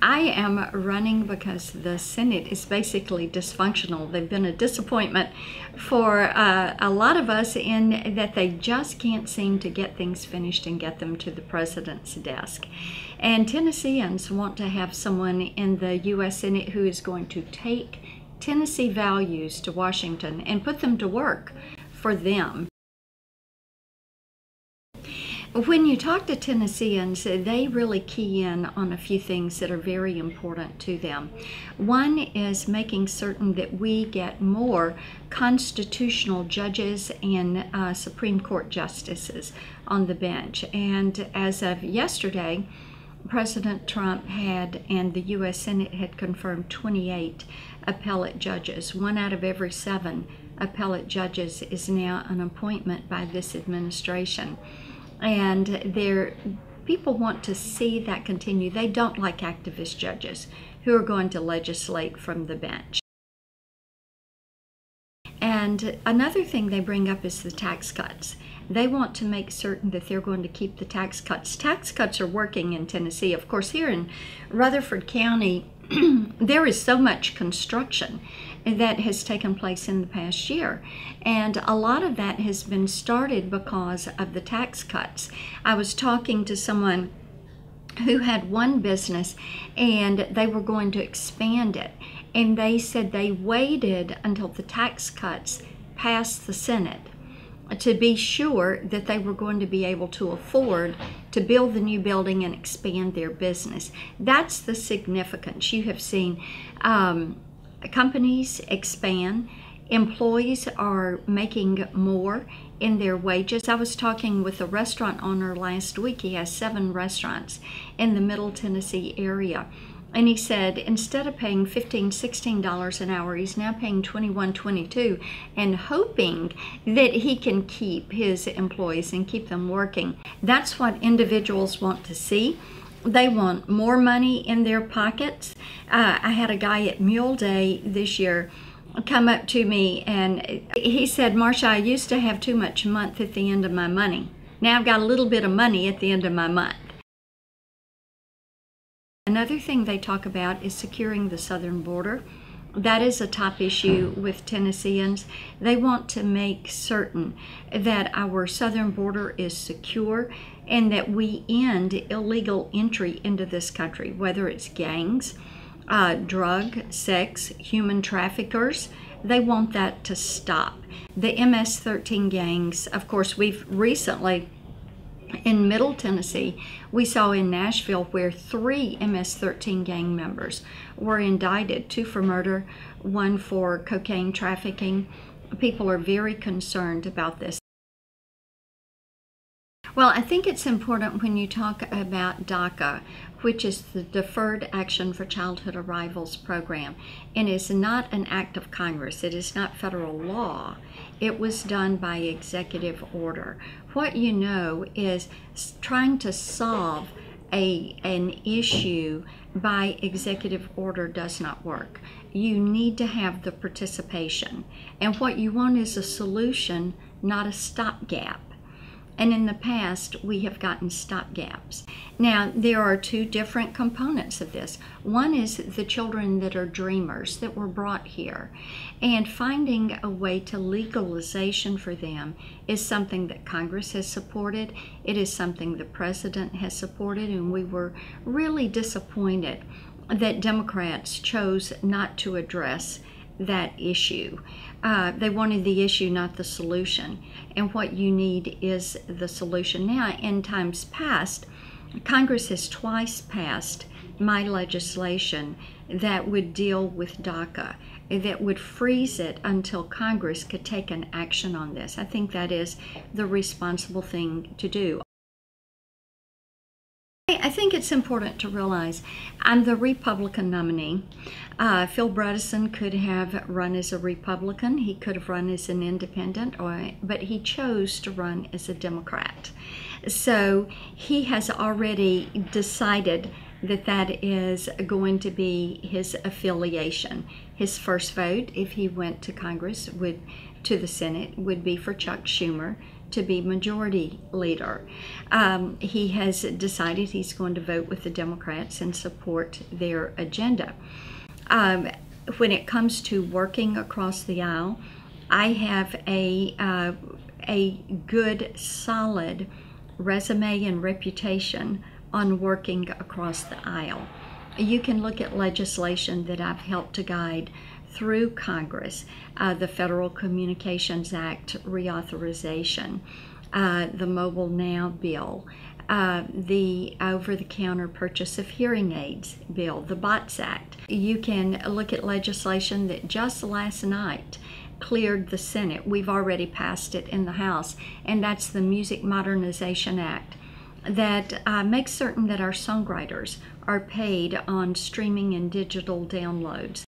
I am running because the Senate is basically dysfunctional. They've been a disappointment for a lot of us in that they just can't seem to get things finished and get them to the president's desk. And Tennesseans want to have someone in the U.S. Senate who is going to take Tennessee values to Washington and put them to work for them. When you talk to Tennesseans, they really key in on a few things that are very important to them. One is making certain that we get more constitutional judges and Supreme Court justices on the bench. And as of yesterday, President Trump had, and the U.S. Senate had confirmed 28 appellate judges. 1 out of every 7 appellate judges is now an appointment by this administration. And people want to see that continue. They don't like activist judges who are going to legislate from the bench. And another thing they bring up is the tax cuts. They want to make certain that they're going to keep the tax cuts. Tax cuts are working in Tennessee. Of course, here in Rutherford County, there is so much construction that has taken place in the past year. And a lot of that has been started because of the tax cuts. I was talking to someone who had one business and they were going to expand it. And they said they waited until the tax cuts passed the Senate to be sure that they were going to be able to afford to build the new building and expand their business. That's the significance. You have seen companies expand. Employees are making more in their wages. I was talking with a restaurant owner last week. He has 7 restaurants in the Middle Tennessee area. And he said instead of paying $15, $16 an hour, he's now paying $21, $22, and hoping that he can keep his employees and keep them working. That's what individuals want to see. They want more money in their pockets. I had a guy at Mule Day this year come up to me and he said, "Marsha, I used to have too much month at the end of my money. Now I've got a little bit of money at the end of my month." Another thing they talk about is securing the southern border. That is a top issue with Tennesseans. They want to make certain that our southern border is secure and that we end illegal entry into this country, whether it's gangs, drug, sex, human traffickers. They want that to stop. The MS-13 gangs, of course, we've recently in Middle Tennessee, we saw in Nashville where 3 MS-13 gang members were indicted, 2 for murder, 1 for cocaine trafficking. People are very concerned about this. Well, I think it's important when you talk about DACA, which is the Deferred Action for Childhood Arrivals program, and is not an act of Congress. It is not federal law. It was done by executive order. What you know is trying to solve an issue by executive order does not work. You need to have the participation. And what you want is a solution, not a stopgap. And in the past, we have gotten stopgaps. Now, there are 2 different components of this. One is the children that are dreamers that were brought here. And finding a way to legalization for them is something that Congress has supported. It is something the President has supported, and we were really disappointed that Democrats chose not to address that issue. They wanted the issue, not the solution. And what you need is the solution. Now, in times past, Congress has twice passed my legislation that would deal with DACA, that would freeze it until Congress could take an action on this. I think that is the responsible thing to do. I think it's important to realize I'm the Republican nominee. Phil Bredesen could have run as a Republican. He could have run as an independent, but he chose to run as a Democrat. So he has already decided that that is going to be his affiliation. His first vote, if he went to Congress, to the Senate, would be for Chuck Schumer to be majority leader. He has decided he's going to vote with the Democrats and support their agenda. When it comes to working across the aisle, I have a good, solid resume and reputation on working across the aisle. You can look at legislation that I've helped to guide through Congress, the Federal Communications Act reauthorization, the Mobile Now bill, the over-the-counter purchase of hearing aids bill, the BOTS Act. You can look at legislation that just last night cleared the Senate. We've already passed it in the House, and that's the Music Modernization Act that makes certain that our songwriters are paid on streaming and digital downloads.